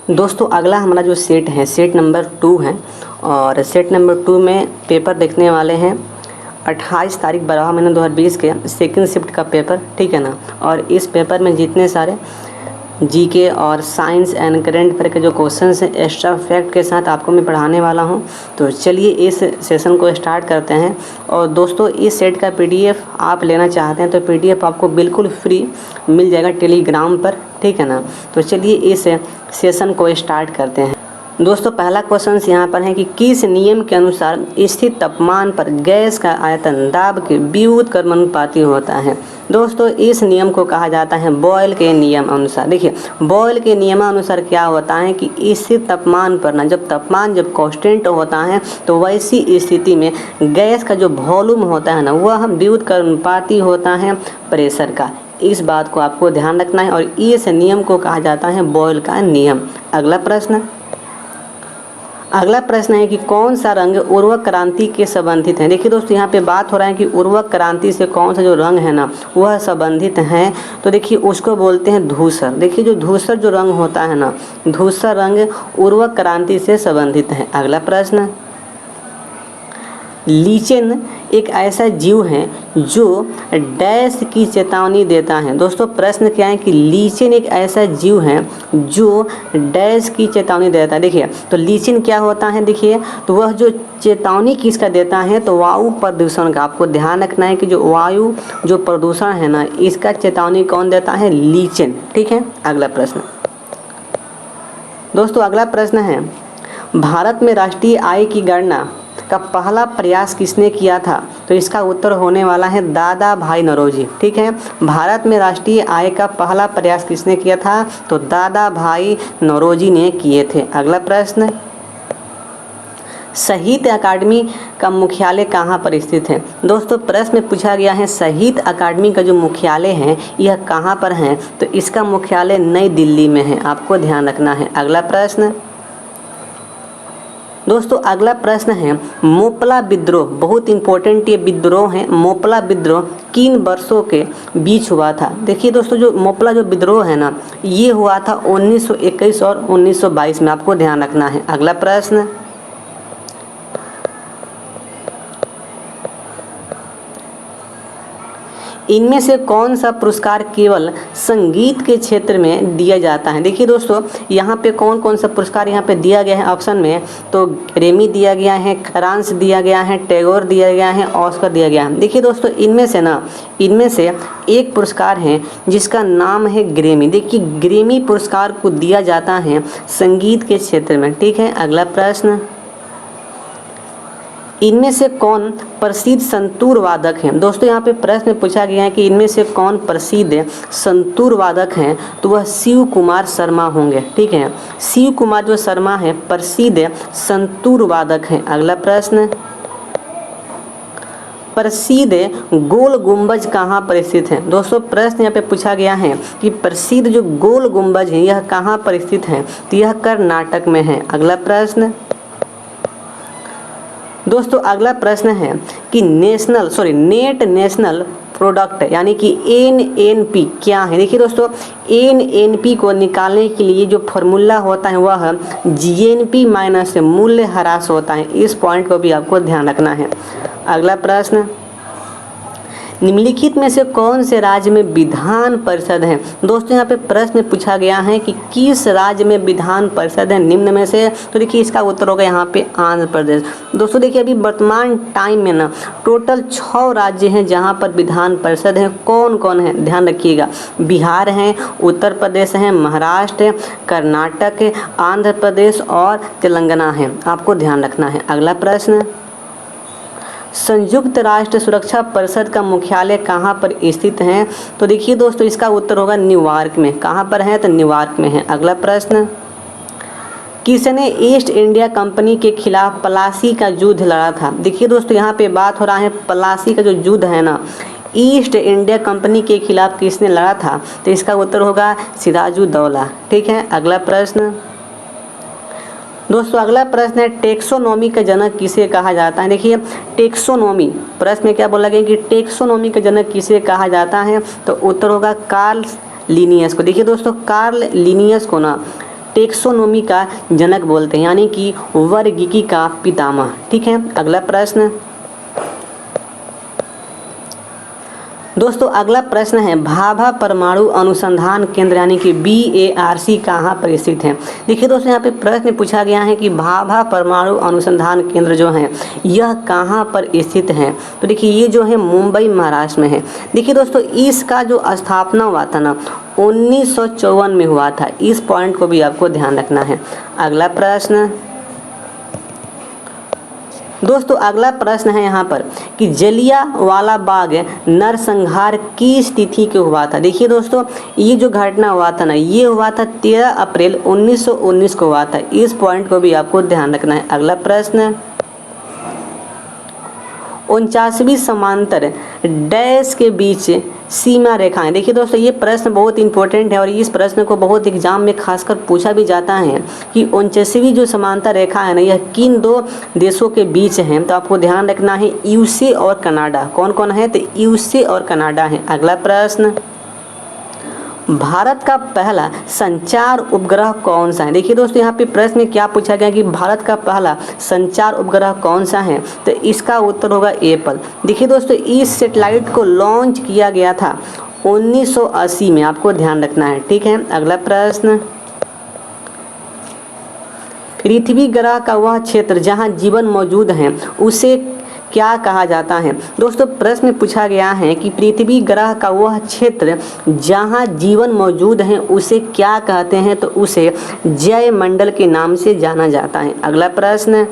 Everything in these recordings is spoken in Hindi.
दोस्तों अगला हमारा जो सेट है सेट नंबर 2 है और सेट नंबर 2 में पेपर देखने वाले हैं 28 तारीख 12वां महीना 2020 के सेकंड शिफ्ट का पेपर, ठीक है ना। और इस पेपर में जितने सारे जीके और साइंस एंड करंट अफेयर के जो क्वेश्चंस हैं एक्स्ट्रा फैक्ट के साथ आपको मैं पढ़ाने वाला हूं। तो चलिए इस सेशन को स्टार्ट करते हैं। और दोस्तों इस सेट का पीडीएफ आप लेना चाहते हैं तो पीडीएफ आपको बिल्कुल फ्री मिल जाएगा टेलीग्राम पर, ठीक है ना। तो चलिए इस सेशन को स्टार्ट करते हैं। दोस्तों पहला क्वेश्चन यहाँ पर है कि किस नियम के अनुसार स्थिर तापमान पर गैस का आयतन दाब के व्युत्क्रमानुपाती होता है। दोस्तों इस नियम को कहा जाता है बॉयल के नियम अनुसार। देखिए बॉयल के नियमानुसार क्या होता है कि स्थिर तापमान पर ना जब तापमान कांस्टेंट होता है तो वैसी स्थिति में गैस का जो वॉल्यूम होता है ना वह व्युत्क्रमानुपाती होता है प्रेशर का। इस बात को आपको ध्यान रखना है और इस नियम को कहा जाता है बॉयल का नियम। अगला प्रश्न है कि कौन सा रंग उर्वरक क्रांति के संबंधित है। देखिए दोस्तों यहाँ पे बात हो रहा है कि उर्वरक क्रांति से कौन सा जो रंग है ना वह संबंधित है। तो देखिए उसको बोलते हैं धूसर। देखिए जो धूसर जो रंग होता है ना धूसर रंग उर्वरक क्रांति से संबंधित है। अगला प्रश्न, लीचेन एक ऐसा जीव है जो डैश की चेतावनी देता है। दोस्तों प्रश्न क्या है कि लीचेन एक ऐसा जीव है जो डैश की चेतावनी देता है। देखिए तो लीचेन क्या होता है, देखिए तो वह जो चेतावनी किसका देता है तो वायु प्रदूषण का। आपको ध्यान रखना है कि जो वायु जो प्रदूषण है ना इसका चेतावनी कौन देता है, लीचेन, ठीक है। अगला प्रश्न दोस्तों अगला प्रश्न है भारत में राष्ट्रीय आय की गणना का पहला प्रयास किसने किया था। तो इसका उत्तर होने वाला है दादा भाई नौरोजी, ठीक है। भारत में राष्ट्रीय आय का पहला प्रयास किसने किया था तो दादा भाई नौरोजी ने किए थे। अगला प्रश्न, साहित्य अकादमी का मुख्यालय कहाँ पर स्थित है। दोस्तों प्रश्न में पूछा गया है साहित्य अकादमी का जो मुख्यालय है यह कहाँ पर है तो इसका मुख्यालय नई दिल्ली में है, आपको ध्यान रखना है। अगला प्रश्न दोस्तों अगला प्रश्न है मोपला विद्रोह, बहुत इंपॉर्टेंट ये विद्रोह है। मोपला विद्रोह किन वर्षों के बीच हुआ था। देखिए दोस्तों जो मोपला जो विद्रोह है ना ये हुआ था 1921 और 1922 में, आपको ध्यान रखना है। अगला प्रश्न, इनमें से कौन सा पुरस्कार केवल संगीत के क्षेत्र में दिया जाता है। देखिए दोस्तों यहाँ पे कौन कौन सा पुरस्कार यहाँ पे दिया गया है ऑप्शन में तो ग्रैमी दिया गया है, खरांस दिया गया है, टैगोर दिया गया है, ऑस्कर दिया गया है। देखिए दोस्तों इनमें से एक पुरस्कार है जिसका नाम है ग्रैमी। देखिए ग्रैमी पुरस्कार को दिया जाता है संगीत के क्षेत्र में, ठीक है। अगला प्रश्न, इनमें से कौन प्रसिद्ध संतूर वादक हैं। दोस्तों यहाँ पे प्रश्न पूछा गया है कि इनमें से कौन प्रसिद्ध संतूर वादक हैं तो वह शिव कुमार शर्मा होंगे, ठीक है। शिव कुमार जो शर्मा है प्रसिद्ध संतूर वादक हैं। अगला प्रश्न, प्रसिद्ध गोल गुंबज कहाँ पर स्थित है। दोस्तों प्रश्न यहाँ पे पूछा गया है कि प्रसिद्ध जो गोल गुंबज है यह कहाँ पर स्थित है तो यह कर्नाटक में है। अगला प्रश्न दोस्तों अगला प्रश्न है कि नेट नेशनल प्रोडक्ट यानी कि NNP क्या है। देखिए दोस्तों NNP को निकालने के लिए जो फॉर्मूला होता है वह GNP माइनस मूल्य ह्रास होता है। इस पॉइंट को भी आपको ध्यान रखना है। अगला प्रश्न, निम्नलिखित में से कौन से राज्य में विधान परिषद है। दोस्तों यहाँ पे प्रश्न पूछा गया है कि किस राज्य में विधान परिषद है निम्न में से। तो देखिए इसका उत्तर होगा यहाँ पे आंध्र प्रदेश। दोस्तों देखिए अभी वर्तमान टाइम में ना टोटल 6 राज्य हैं जहाँ पर विधान परिषद है। कौन कौन है ध्यान रखिएगा, बिहार है, उत्तर प्रदेश है, महाराष्ट्र है, कर्नाटक है, आंध्र प्रदेश और तेलंगाना है, आपको ध्यान रखना है। अगला प्रश्न, संयुक्त राष्ट्र सुरक्षा परिषद का मुख्यालय कहाँ पर स्थित है। तो देखिए दोस्तों इसका उत्तर होगा न्यूयॉर्क में। कहाँ पर है तो न्यूयॉर्क में है। अगला प्रश्न, किसने ईस्ट इंडिया कंपनी के खिलाफ प्लासी का युद्ध लड़ा था। देखिए दोस्तों यहाँ पे बात हो रहा है प्लासी का जो युद्ध है ना ईस्ट इंडिया कंपनी के खिलाफ किसने लड़ा था तो इसका उत्तर होगा सिराजुद्दौला, ठीक है। अगला प्रश्न दोस्तों अगला प्रश्न है टेक्सोनोमी का जनक किसे कहा जाता है। देखिए टेक्सोनोमी प्रश्न में क्या बोला गया कि टेक्सोनोमी का जनक किसे कहा जाता है तो उत्तर होगा कार्ल लिनियस को। देखिए दोस्तों कार्ल लिनियस को ना टेक्सोनोमी का जनक बोलते हैं, यानी कि वर्गीकी का पितामह। ठीक है, अगला प्रश्न दोस्तों, अगला प्रश्न है भाभा परमाणु अनुसंधान केंद्र यानी कि BARC कहाँ पर स्थित है। देखिए दोस्तों, यहाँ पे प्रश्न पूछा गया है कि भाभा परमाणु अनुसंधान केंद्र जो है यह कहाँ पर स्थित है। तो देखिए ये जो है मुंबई महाराष्ट्र में है। देखिए दोस्तों, इसका जो स्थापना हुआ था ना 1954 में हुआ था। इस पॉइंट को भी आपको ध्यान रखना है। अगला प्रश्न दोस्तों, अगला प्रश्न है यहाँ पर कि जलियांवाला बाग नरसंहार किस तिथि को हुआ था। देखिए दोस्तों, ये जो घटना हुआ था ना ये हुआ था 13 अप्रैल 1919 को हुआ था। इस पॉइंट को भी आपको ध्यान रखना है। अगला प्रश्न 49वीं समांतर डैश के बीच सीमा रेखाएं। देखिए दोस्तों, ये प्रश्न बहुत इंपॉर्टेंट है और इस प्रश्न को बहुत एग्जाम में खासकर पूछा भी जाता है कि 49वीं जो समांतर रेखा है ना यह किन दो देशों के बीच है। तो आपको ध्यान रखना है USA और कनाडा। कौन कौन है, तो USA और कनाडा है। अगला प्रश्न भारत का पहला संचार उपग्रह कौन सा है। देखिए दोस्तों, यहाँ पे प्रश्न में क्या पूछा गया कि भारत का पहला संचार उपग्रह कौन सा है, तो इसका उत्तर होगा एप्पल। देखिए दोस्तों, इस सैटेलाइट को लॉन्च किया गया था 1980 में, आपको ध्यान रखना है। ठीक है, अगला प्रश्न पृथ्वी ग्रह का वह क्षेत्र जहाँ जीवन मौजूद है उसे क्या कहा जाता है। दोस्तों, प्रश्न में पूछा गया है कि पृथ्वी ग्रह का वह क्षेत्र जहां जीवन मौजूद है उसे क्या कहते हैं, तो उसे जयमंडल के नाम से जाना जाता है। अगला प्रश्न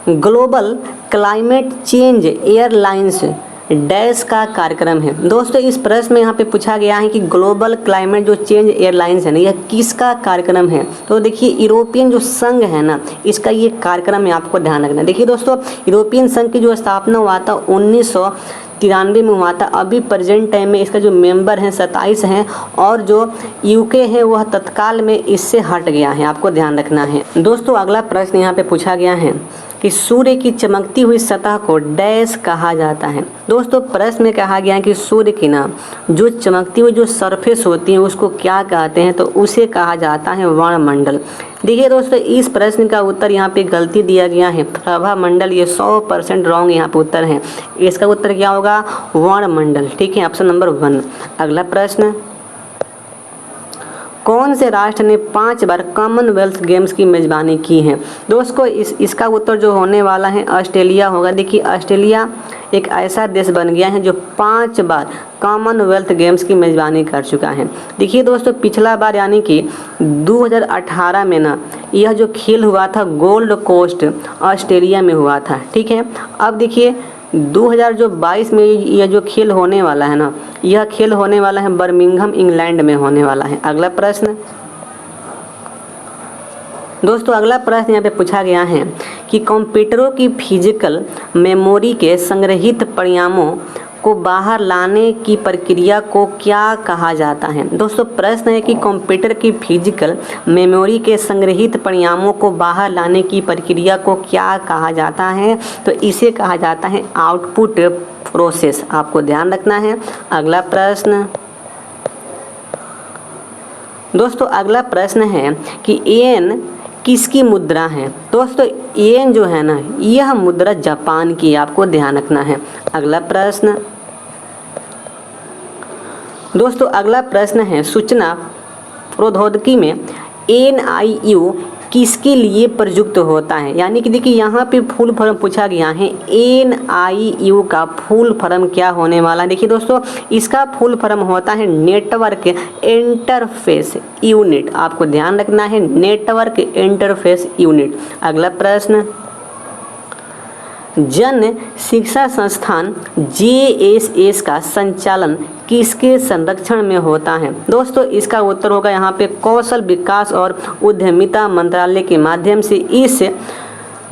global climate change airlines dash का कार्यक्रम है। दोस्तों, इस प्रश्न में यहाँ पे पूछा गया है कि ग्लोबल क्लाइमेट जो चेंज एयरलाइंस है ना यह किसका कार्यक्रम है। तो देखिए यूरोपियन जो संघ है ना इसका ये कार्यक्रम है, आपको ध्यान रखना। देखिए दोस्तों, यूरोपियन संघ की जो स्थापना हुआ था 1993 में हुआ था। अभी प्रेजेंट टाइम में इसका जो मेंबर हैं 27 हैं और जो UK है वह तत्काल में इससे हट गया है, आपको ध्यान रखना है। दोस्तों, अगला प्रश्न यहाँ पे पूछा गया है कि सूर्य की चमकती हुई सतह को डैश कहा जाता है। दोस्तों, प्रश्न में कहा गया है कि सूर्य की ना जो चमकती हुई जो सरफेस होती है उसको क्या कहते हैं, तो उसे कहा जाता है वर्णमंडल। देखिए दोस्तों, इस प्रश्न का उत्तर यहाँ पे गलती दिया गया है प्रभा मंडल, ये 100% रॉन्ग यहाँ पे उत्तर है। इसका उत्तर क्या होगा, वर्णमंडल। ठीक है, ऑप्शन नंबर 1। अगला प्रश्न कौन से राष्ट्र ने 5 बार कॉमनवेल्थ गेम्स की मेजबानी की है। दोस्तों, इसका उत्तर जो होने वाला है ऑस्ट्रेलिया होगा। देखिए ऑस्ट्रेलिया एक ऐसा देश बन गया है जो 5 बार कॉमनवेल्थ गेम्स की मेजबानी कर चुका है। देखिए दोस्तों, पिछला बार यानी कि 2018 में ना यह जो खेल हुआ था गोल्ड कोस्ट ऑस्ट्रेलिया में हुआ था। ठीक है, अब देखिए 2022 में यह जो खेल होने वाला है ना यह खेल होने वाला है बर्मिंघम इंग्लैंड में होने वाला है। अगला प्रश्न दोस्तों, अगला प्रश्न यहाँ पे पूछा गया है कि कंप्यूटरों की फिजिकल मेमोरी के संग्रहित परिणामों को बाहर लाने की प्रक्रिया को क्या कहा जाता है। दोस्तों, प्रश्न है कि कंप्यूटर की फिजिकल मेमोरी के संग्रहित परिणामों को बाहर लाने की प्रक्रिया को क्या कहा जाता है, तो इसे कहा जाता है आउटपुट प्रोसेस, आपको ध्यान रखना है। अगला प्रश्न दोस्तों, अगला प्रश्न है कि येन किसकी मुद्रा है। दोस्तों, येन जो है ना यह मुद्रा जापान की, आपको ध्यान रखना है। अगला प्रश्न दोस्तों, अगला प्रश्न है सूचना प्रौद्योगिकी में NIU किसके लिए प्रयुक्त होता है। यानी कि देखिए यहाँ पे फुल फॉर्म पूछा गया है, NIU का फुल फॉर्म क्या होने वाला है। देखिए दोस्तों, इसका फुल फॉर्म होता है नेटवर्क इंटरफेस यूनिट, आपको ध्यान रखना है नेटवर्क इंटरफेस यूनिट। अगला प्रश्न जन शिक्षा संस्थान JSS का संचालन किसके संरक्षण में होता है। दोस्तों, इसका उत्तर होगा यहाँ पे कौशल विकास और उद्यमिता मंत्रालय के माध्यम से इस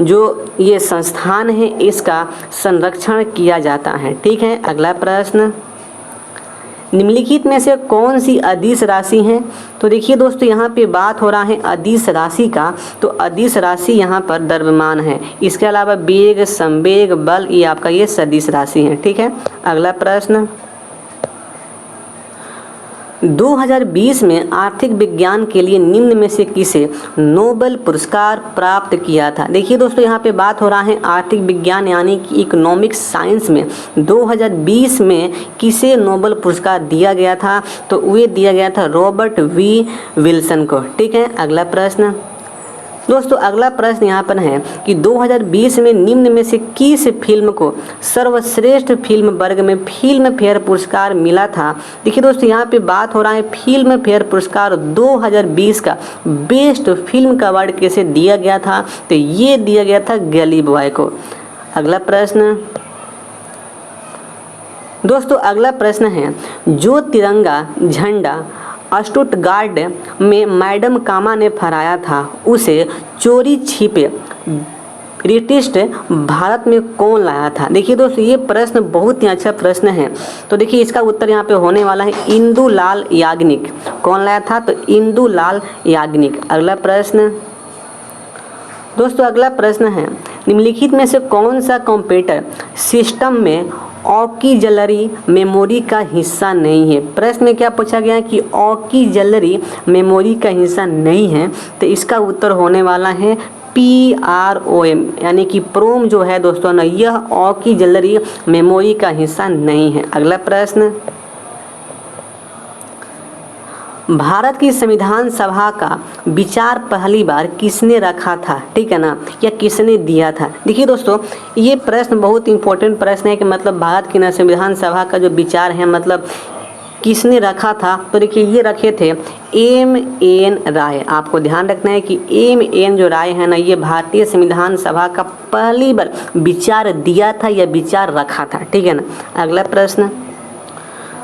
जो ये संस्थान है इसका संरक्षण किया जाता है। ठीक है, अगला प्रश्न निम्नलिखित में से कौन सी अदिश राशि है। तो देखिए दोस्तों, यहाँ पे बात हो रहा है अदिश राशि का, तो अदिश राशि यहाँ पर द्रव्यमान है। इसके अलावा वेग, संवेग, बल ये आपका ये सदिश राशि है। ठीक है, अगला प्रश्न 2020 में आर्थिक विज्ञान के लिए निम्न में से किसे नोबेल पुरस्कार प्राप्त किया था। देखिए दोस्तों, यहाँ पे बात हो रहा है आर्थिक विज्ञान यानी कि इकोनॉमिक्स साइंस में 2020 में किसे नोबेल पुरस्कार दिया गया था, तो वह दिया गया था रॉबर्ट वी विल्सन को। ठीक है, अगला प्रश्न दोस्तों, अगला प्रश्न यहाँ पर है कि 2020 में निम्न में से किस फिल्म को सर्वश्रेष्ठ फिल्म वर्ग में फिल्म फेयर पुरस्कार मिला था। देखिए दोस्तों, यहाँ पे बात हो रहा है फिल्म फेयर पुरस्कार 2020 का बेस्ट फिल्म का अवार्ड किसे दिया गया था, तो ये दिया गया था गली बॉय को। अगला प्रश्न दोस्तों, अगला प्रश्न है जो तिरंगा झंडा स्टुटगार्ट में मैडम कामा ने फहराया था उसे चोरी छिपे ब्रिटिश भारत में कौन लाया था। देखिए दोस्तों, ये प्रश्न बहुत ही अच्छा प्रश्न है। तो देखिए इसका उत्तर यहाँ पे होने वाला है इंदुलाल याग्निक। कौन लाया था, तो इंदुलाल याग्निक। अगला प्रश्न दोस्तों, अगला प्रश्न है निम्नलिखित में से कौन सा कंप्यूटर सिस्टम में ऑक्सीलरी मेमोरी का हिस्सा नहीं है। प्रश्न में क्या पूछा गया है कि ऑक्सीलरी मेमोरी का हिस्सा नहीं है, तो इसका उत्तर होने वाला है PROM यानी कि प्रोम जो है दोस्तों ना, यह ऑक्सीलरी मेमोरी का हिस्सा नहीं है। अगला प्रश्न भारत की संविधान सभा का विचार पहली बार किसने रखा था, ठीक है ना, या किसने दिया था। देखिए दोस्तों, ये प्रश्न बहुत इंपॉर्टेंट प्रश्न है कि मतलब भारत की संविधान सभा का जो विचार है मतलब किसने रखा था, तो देखिए ये रखे थे M.N. राय। आपको ध्यान रखना है कि M.N. जो राय है ना, ये भारतीय संविधान सभा का पहली बार विचार दिया था या विचार रखा था। ठीक है ना। अगला प्रश्न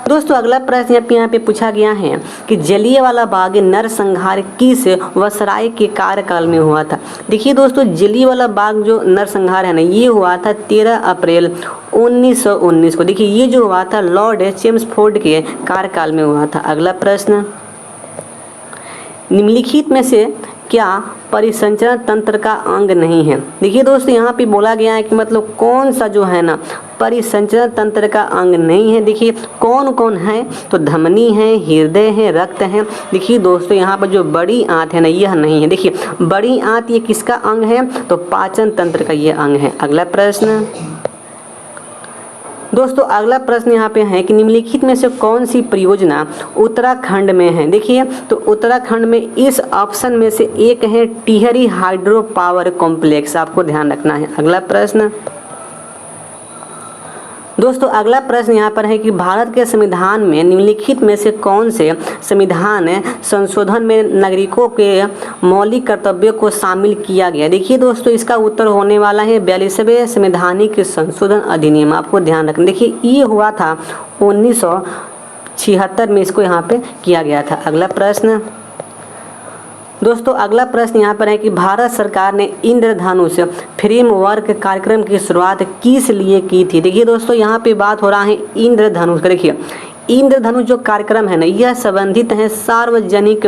दोस्तों, अगला प्रश्न यहाँ पे पूछा गया है कि जलियांवाला बाग नरसंहार किस वायसराय के कार्यकाल में हुआ था। देखिए दोस्तों, जलियांवाला बाग जो नरसंहार है ना, ये हुआ था 13 अप्रैल 1919 को। देखिए ये जो हुआ था लॉर्ड चेम्सफोर्ड के कार्यकाल में हुआ था। अगला प्रश्न निम्नलिखित में से क्या परिसंचरण तंत्र का अंग नहीं है। देखिए दोस्तों, यहाँ पे बोला गया है कि मतलब कौन सा जो है ना परिसंचरण तंत्र का अंग नहीं है। देखिए कौन कौन है, तो धमनी है, हृदय है, रक्त है। देखिए दोस्तों, यहाँ पर जो बड़ी आंत है ना, यह नहीं है। देखिए बड़ी आंत ये किसका अंग है, तो पाचन तंत्र का ये अंग है। अगला प्रश्न दोस्तों, अगला प्रश्न यहाँ पे है कि निम्नलिखित में से कौन सी परियोजना उत्तराखंड में है। देखिए तो उत्तराखंड में इस ऑप्शन में से एक है टिहरी हाइड्रो पावर कॉम्प्लेक्स। आपको ध्यान रखना है। अगला प्रश्न दोस्तों, अगला प्रश्न यहाँ पर है कि भारत के संविधान में निम्नलिखित में से कौन से संविधान संशोधन में नागरिकों के मौलिक कर्तव्यों को शामिल किया गया। देखिए दोस्तों, इसका उत्तर होने वाला है 42वें संवैधानिक संशोधन अधिनियम। आपको ध्यान रखना। देखिए ये हुआ था 1976 में, इसको यहाँ पे किया गया था। अगला प्रश्न दोस्तों, अगला प्रश्न यहाँ पर है कि भारत सरकार ने इंद्रधनुष फ्रेमवर्क कार्यक्रम की शुरुआत किस लिए की थी। देखिए दोस्तों, यहाँ पे बात हो रहा है इंद्रधनुष का। देखिए इंद्रधनुष जो कार्यक्रम है ना, यह संबंधित है सार्वजनिक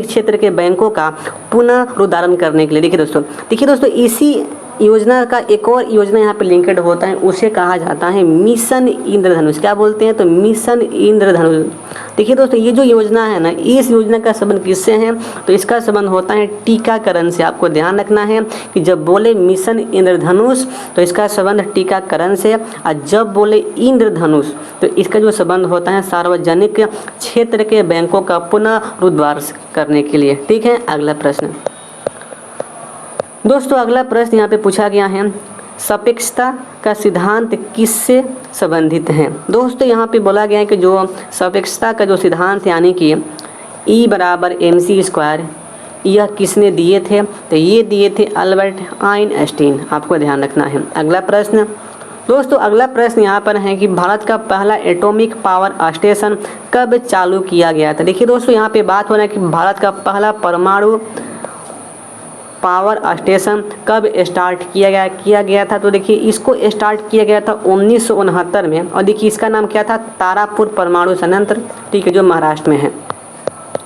क्षेत्र के बैंकों का पुनरुद्धारण करने के लिए। देखिए दोस्तों, इसी योजना का एक और योजना यहाँ पे लिंक्ड होता है, उसे कहा जाता है मिशन इंद्रधनुष। क्या बोलते हैं, तो मिशन इंद्रधनुष। देखिए दोस्तों, ये जो योजना है ना, इस योजना का संबंध किससे है, तो इसका संबंध होता है टीकाकरण से। आपको ध्यान रखना है कि जब बोले मिशन इंद्रधनुष तो इसका संबंध टीकाकरण से, और जब बोले इंद्रधनुष तो इसका जो संबंध होता है सार्वजनिक क्षेत्र के बैंकों का पुनरुद्धार करने के लिए। ठीक है। अगला प्रश्न दोस्तों, अगला प्रश्न यहाँ पे पूछा गया है सापेक्षता का सिद्धांत किससे संबंधित है। दोस्तों, यहाँ पे बोला गया है कि जो सापेक्षता का जो सिद्धांत यानी कि E = mc², यह किसने दिए थे, तो ये दिए थे अल्बर्ट आइंस्टीन। आपको ध्यान रखना है। अगला प्रश्न दोस्तों, अगला प्रश्न यहाँ पर है कि भारत का पहला एटॉमिक पावर स्टेशन कब चालू किया गया था। देखिए दोस्तों, यहाँ पे बात हो रहा है कि भारत का पहला परमाणु पावर स्टेशन कब स्टार्ट किया गया था। तो देखिए इसको स्टार्ट किया गया था 1969 में, और देखिए इसका नाम क्या था, तारापुर परमाणु संयंत्र, ठीक है, जो महाराष्ट्र में है।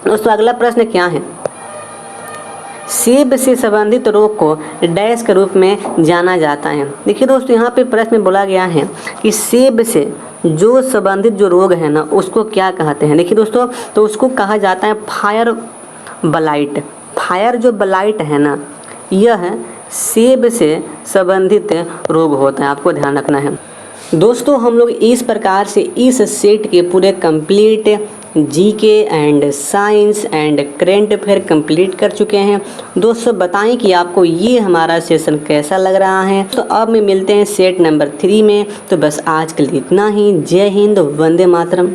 दोस्तों, अगला प्रश्न क्या है, सेब से संबंधित रोग को डैश के रूप में जाना जाता है। देखिए दोस्तों, यहाँ पे प्रश्न में बोला गया है कि सेब से जो संबंधित जो रोग है ना उसको क्या कहते हैं। देखिए दोस्तों, तो उसको कहा जाता है फायर ब्लाइट। फायर जो ब्लाइट है ना, यह सेब से संबंधित रोग होता है, आपको ध्यान रखना है। दोस्तों, हम लोग इस प्रकार से इस सेट के पूरे complete GK and science and current affair complete कर चुके हैं। दोस्तों बताएं कि आपको ये हमारा सेशन कैसा लग रहा है। तो अब में मिलते हैं सेट नंबर 3 में। तो बस आज के लिए इतना ही। जय हिंद, वंदे मातरम।